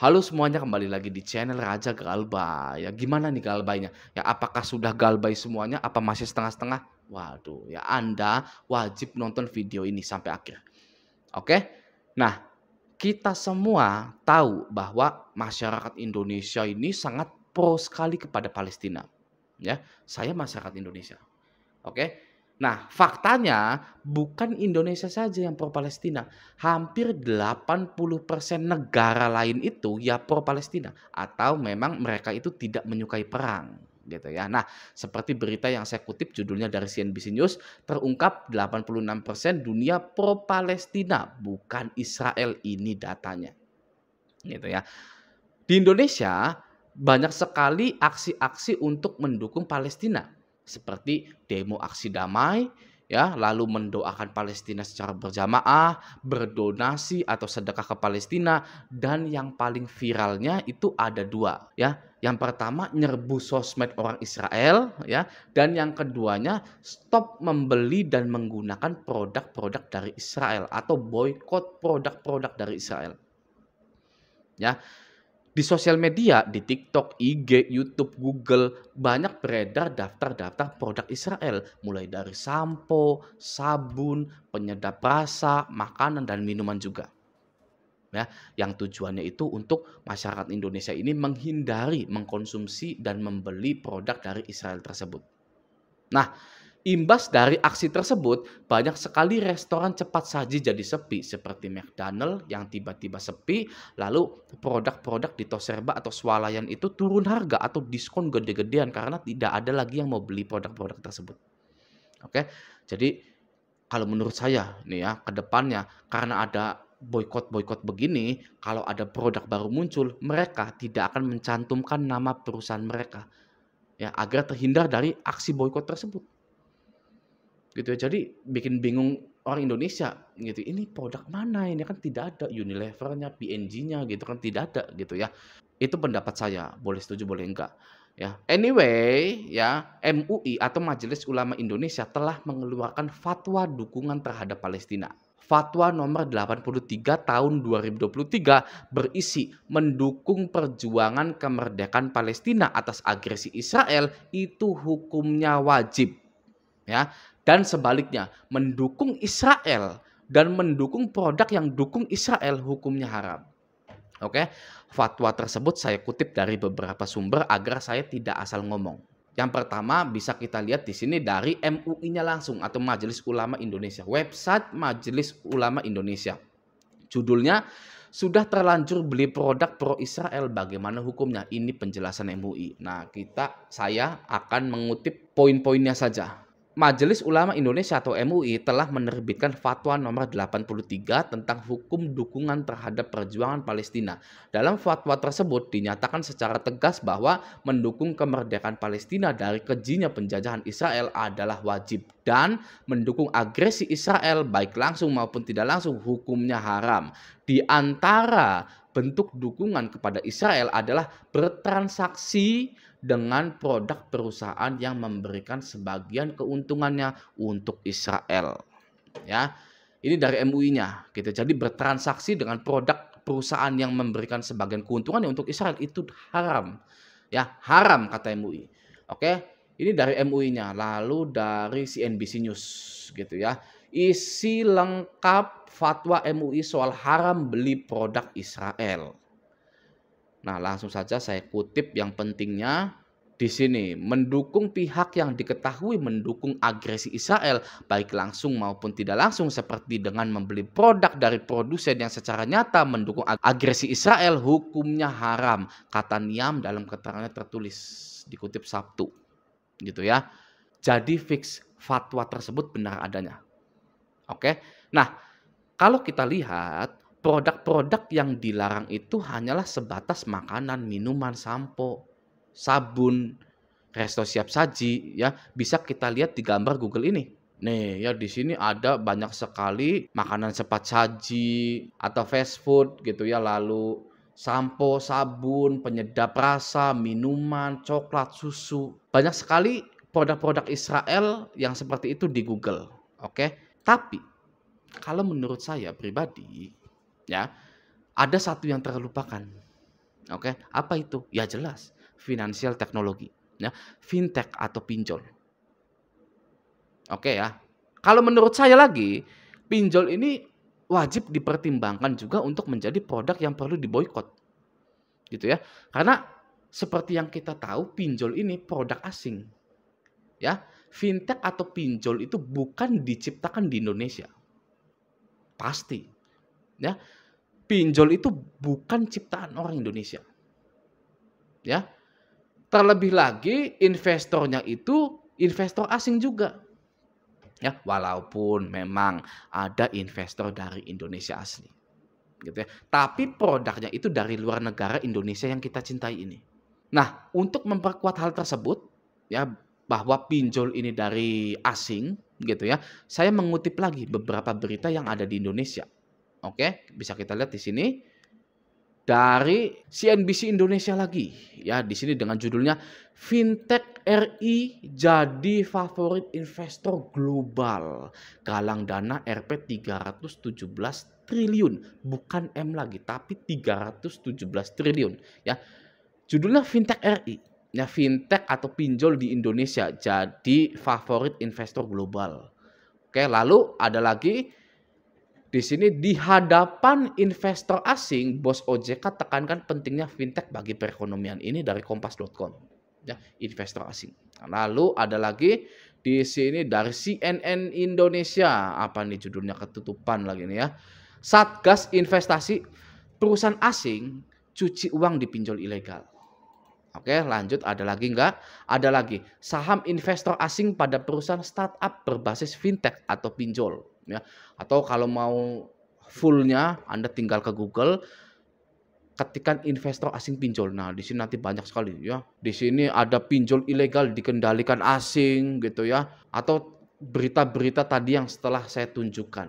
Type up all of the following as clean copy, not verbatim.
Halo semuanya, kembali lagi di channel Raja Galbay. Ya gimana nih galbaynya? Ya apakah sudah galbay semuanya? Apa masih setengah-setengah? Waduh, ya Anda wajib nonton video ini sampai akhir. Oke? Nah, kita semua tahu bahwa masyarakat Indonesia ini sangat pro sekali kepada Palestina. Ya, saya masyarakat Indonesia. Oke. Nah, faktanya bukan Indonesia saja yang pro Palestina. Hampir 80% negara lain itu ya pro Palestina atau memang mereka itu tidak menyukai perang gitu ya. Nah, seperti berita yang saya kutip judulnya dari CNBC News, terungkap 86% dunia pro Palestina, bukan Israel, ini datanya. Gitu ya. Di Indonesia banyak sekali aksi-aksi untuk mendukung Palestina, seperti demo aksi damai, ya, lalu mendoakan Palestina secara berjamaah, berdonasi atau sedekah ke Palestina, dan yang paling viralnya itu ada dua, ya. Yang pertama nyerbu sosmed orang Israel, ya, dan yang keduanya stop membeli dan menggunakan produk-produk dari Israel atau boykot produk-produk dari Israel. Ya, di sosial media, di TikTok, IG, YouTube, Google, banyak beredar daftar-daftar produk Israel, mulai dari sampo, sabun, penyedap rasa, makanan, dan minuman juga. Ya, yang tujuannya itu untuk masyarakat Indonesia ini menghindari mengkonsumsi dan membeli produk dari Israel tersebut. Nah, imbas dari aksi tersebut, banyak sekali restoran cepat saji jadi sepi seperti McDonald yang tiba-tiba sepi, lalu produk-produk di Toserba atau Swalayan itu turun harga atau diskon gede-gedean karena tidak ada lagi yang mau beli produk-produk tersebut. Oke, jadi kalau menurut saya nih ya, ke depannya karena ada boykot-boykot begini, kalau ada produk baru muncul, mereka tidak akan mencantumkan nama perusahaan mereka ya agar terhindar dari aksi boykot tersebut. Gitu ya. Jadi bikin bingung orang Indonesia gitu, ini produk mana ini kan tidak ada Unilever-nya, P&G-nya gitu kan tidak ada gitu ya. Itu pendapat saya, boleh setuju boleh enggak ya. Anyway ya, MUI atau Majelis Ulama Indonesia telah mengeluarkan fatwa dukungan terhadap Palestina. Fatwa nomor 83 tahun 2023 berisi mendukung perjuangan kemerdekaan Palestina atas agresi Israel itu hukumnya wajib. Ya, dan sebaliknya, mendukung Israel dan mendukung produk yang dukung Israel hukumnya haram. Oke, fatwa tersebut saya kutip dari beberapa sumber agar saya tidak asal ngomong. Yang pertama bisa kita lihat di sini dari MUI-nya langsung atau Majelis Ulama Indonesia, website Majelis Ulama Indonesia. Judulnya, sudah terlanjur beli produk pro Israel, bagaimana hukumnya? Ini penjelasan MUI. Nah, saya akan mengutip poin-poinnya saja. Majelis Ulama Indonesia atau MUI telah menerbitkan fatwa nomor 83 tentang hukum dukungan terhadap perjuangan Palestina. Dalam fatwa tersebut dinyatakan secara tegas bahwa mendukung kemerdekaan Palestina dari kejinya penjajahan Israel adalah wajib dan mendukung agresi Israel baik langsung maupun tidak langsung hukumnya haram. Di antara bentuk dukungan kepada Israel adalah bertransaksi dengan produk perusahaan yang memberikan sebagian keuntungannya untuk Israel. Ya, ini dari MUI-nya gitu. Jadi bertransaksi dengan produk perusahaan yang memberikan sebagian keuntungannya untuk Israel itu haram. Ya, haram kata MUI. Oke, ini dari MUI-nya. Lalu dari CNBC News gitu ya. Isi lengkap fatwa MUI soal haram beli produk Israel. Nah, langsung saja saya kutip yang pentingnya di sini. Mendukung pihak yang diketahui mendukung agresi Israel, baik langsung maupun tidak langsung, seperti dengan membeli produk dari produsen yang secara nyata mendukung agresi Israel, hukumnya haram. Kata Niam dalam keterangannya tertulis, dikutip Sabtu. Gitu ya. Jadi fix fatwa tersebut benar adanya. Oke. Nah, kalau kita lihat produk-produk yang dilarang itu hanyalah sebatas makanan, minuman, sampo, sabun, resto siap saji ya. Bisa kita lihat di gambar Google ini. Nih ya, di sini ada banyak sekali makanan cepat saji atau fast food gitu ya, lalu sampo, sabun, penyedap rasa, minuman, coklat, susu. Banyak sekali produk-produk Israel yang seperti itu di Google. Oke. Tapi kalau menurut saya pribadi, ya, ada satu yang terlupakan. Oke, apa itu? Ya jelas, financial technology, ya, fintech atau pinjol. Oke ya. Kalau menurut saya lagi, pinjol ini wajib dipertimbangkan juga untuk menjadi produk yang perlu diboikot, gitu ya. Karena seperti yang kita tahu, pinjol ini produk asing, ya. Fintech atau pinjol itu bukan diciptakan di Indonesia, pasti, ya. Pinjol itu bukan ciptaan orang Indonesia, ya. Terlebih lagi investornya itu investor asing juga. Ya, walaupun memang ada investor dari Indonesia asli, gitu ya. Tapi produknya itu dari luar negara Indonesia yang kita cintai ini. Nah, untuk memperkuat hal tersebut, ya, bahwa pinjol ini dari asing, gitu ya. Saya mengutip lagi beberapa berita yang ada di Indonesia. Oke, bisa kita lihat di sini dari CNBC Indonesia lagi. Ya, di sini dengan judulnya Fintech RI jadi favorit investor global. Galang dana Rp 317 triliun. Bukan M lagi, tapi 317 triliun. Ya, judulnya Fintech RI. Ya, fintech atau pinjol di Indonesia jadi favorit investor global. Oke, lalu ada lagi di sini di hadapan investor asing, Bos OJK tekankan pentingnya fintech bagi perekonomian. Ini dari kompas.com. Ya, investor asing. Lalu ada lagi di sini dari CNN Indonesia. Apa nih judulnya, ketutupan lagi nih ya. Satgas investasi perusahaan asing cuci uang di pinjol ilegal. Oke, lanjut, ada lagi enggak? Ada lagi. Saham investor asing pada perusahaan startup berbasis fintech atau pinjol, ya. Atau kalau mau fullnya Anda tinggal ke Google, ketikkan investor asing pinjol. Nah, di sini nanti banyak sekali ya. Di sini ada pinjol ilegal dikendalikan asing gitu ya. Atau berita-berita tadi yang setelah saya tunjukkan.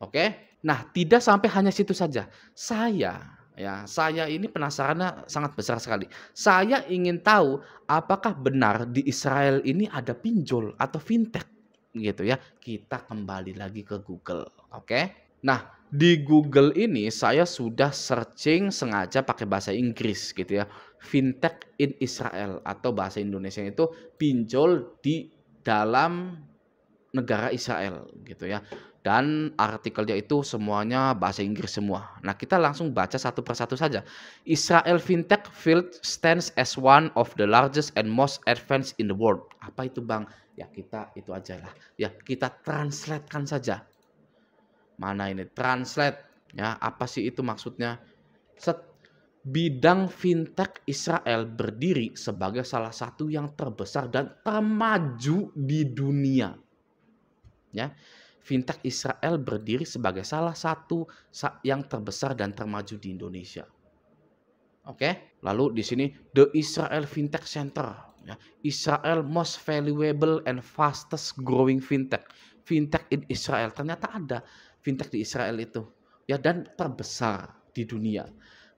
Oke? Nah, tidak sampai hanya situ saja. Saya ini penasarannya sangat besar sekali. Saya ingin tahu apakah benar di Israel ini ada pinjol atau fintech gitu ya. Kita kembali lagi ke Google, oke? Nah, di Google ini saya sudah searching sengaja pakai bahasa Inggris gitu ya. Fintech in Israel atau bahasa Indonesia itu pinjol di dalam negara Israel gitu ya. Dan artikelnya itu semuanya bahasa Inggris semua. Nah, kita langsung baca satu persatu saja. Israel fintech field stands as one of the largest and most advanced in the world. Apa itu, Bang? Ya, kita itu aja lah. Ya, kita translatekan saja. Mana ini translate ya, apa sih itu maksudnya? Bidang fintech Israel berdiri sebagai salah satu yang terbesar dan termaju di dunia. Ya, fintech Israel berdiri sebagai salah satu yang terbesar dan termaju di Indonesia. Oke, lalu di sini The Israel Fintech Center, ya, Israel most valuable and fastest growing fintech, fintech in Israel. Ternyata ada fintech di Israel itu, ya, dan terbesar di dunia.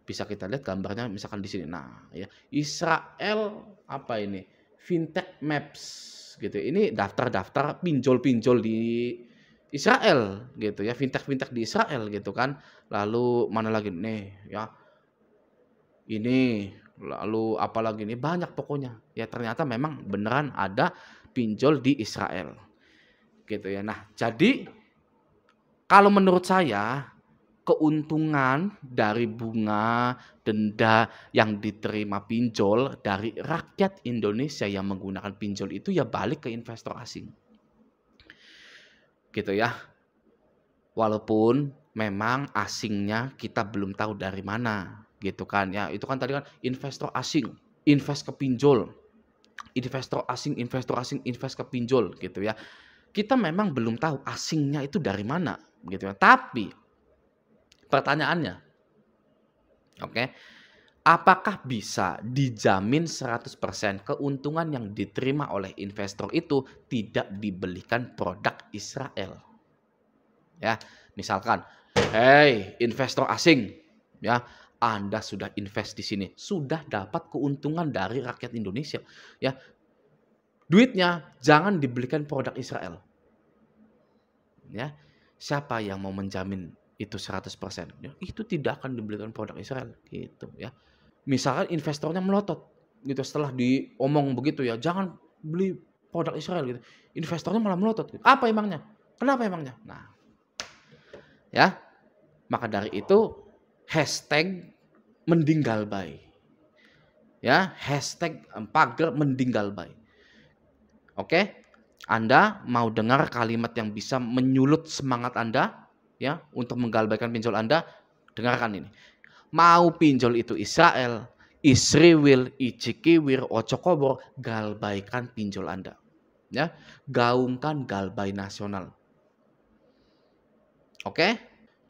Bisa kita lihat gambarnya misalkan di sini. Nah, ya, Israel apa ini? Fintech Maps gitu. Ini daftar-daftar pinjol-pinjol di Israel gitu ya, fintech-fintech di Israel gitu kan. Lalu mana lagi nih ya, ini, lalu apalagi nih, banyak pokoknya. Ya ternyata memang beneran ada pinjol di Israel, gitu ya. Nah, jadi kalau menurut saya keuntungan dari bunga denda yang diterima pinjol dari rakyat Indonesia yang menggunakan pinjol itu ya balik ke investor asing, gitu ya. Walaupun memang asingnya kita belum tahu dari mana, gitu kan ya. Itu kan tadi kan investor asing, invest ke pinjol, investor asing invest ke pinjol gitu ya. Kita memang belum tahu asingnya itu dari mana gitu ya. Tapi pertanyaannya, oke, apakah bisa dijamin 100% keuntungan yang diterima oleh investor itu tidak dibelikan produk Israel? Ya, misalkan, hey investor asing, ya, Anda sudah invest di sini, sudah dapat keuntungan dari rakyat Indonesia, ya. Duitnya jangan dibelikan produk Israel. Ya. Siapa yang mau menjamin itu 100%, ya, itu tidak akan dibelikan produk Israel, gitu ya. Misalkan investornya melotot, gitu, setelah diomong begitu ya, "Jangan beli produk Israel," gitu, investornya malah melotot gitu, "Apa emangnya? Kenapa emangnya?" Nah, ya, maka dari itu hashtag mending galbay, ya, hashtag pagar mending galbay. Oke, Anda mau dengar kalimat yang bisa menyulut semangat Anda, ya, untuk menggalbaikan pinjol Anda? Dengarkan ini. Mau pinjol itu Israel, Israel, Icikiwir, Ocokobor, galbaikan pinjol Anda. Ya, gaungkan galbay nasional. Oke?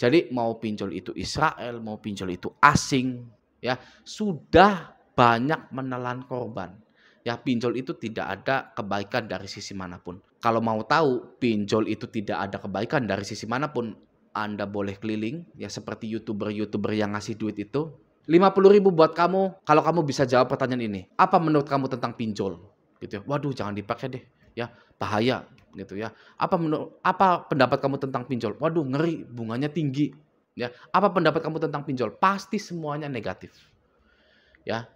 Jadi mau pinjol itu Israel, mau pinjol itu asing, ya, sudah banyak menelan korban. Ya, pinjol itu tidak ada kebaikan dari sisi manapun. Kalau mau tahu pinjol itu tidak ada kebaikan dari sisi manapun, Anda boleh keliling, ya, seperti YouTuber-YouTuber yang ngasih duit itu. 50.000 buat kamu kalau kamu bisa jawab pertanyaan ini. Apa menurut kamu tentang pinjol? Gitu ya. Waduh, jangan dipakai deh, ya, bahaya gitu ya. Apa pendapat kamu tentang pinjol? Waduh, ngeri, bunganya tinggi. Ya, apa pendapat kamu tentang pinjol? Pasti semuanya negatif. Ya,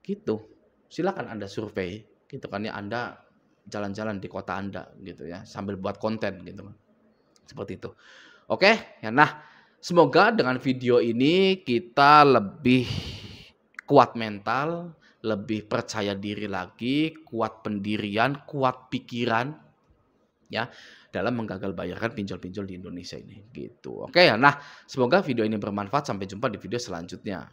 gitu. Silakan Anda survei, gitu kan ya. Anda jalan-jalan di kota Anda gitu ya, sambil buat konten gitu kan. Seperti itu. Oke, ya, nah, semoga dengan video ini kita lebih kuat mental, lebih percaya diri lagi, kuat pendirian, kuat pikiran, ya, dalam menggagal bayarkan pinjol-pinjol di Indonesia ini gitu. Oke ya. Nah, semoga video ini bermanfaat. Sampai jumpa di video selanjutnya.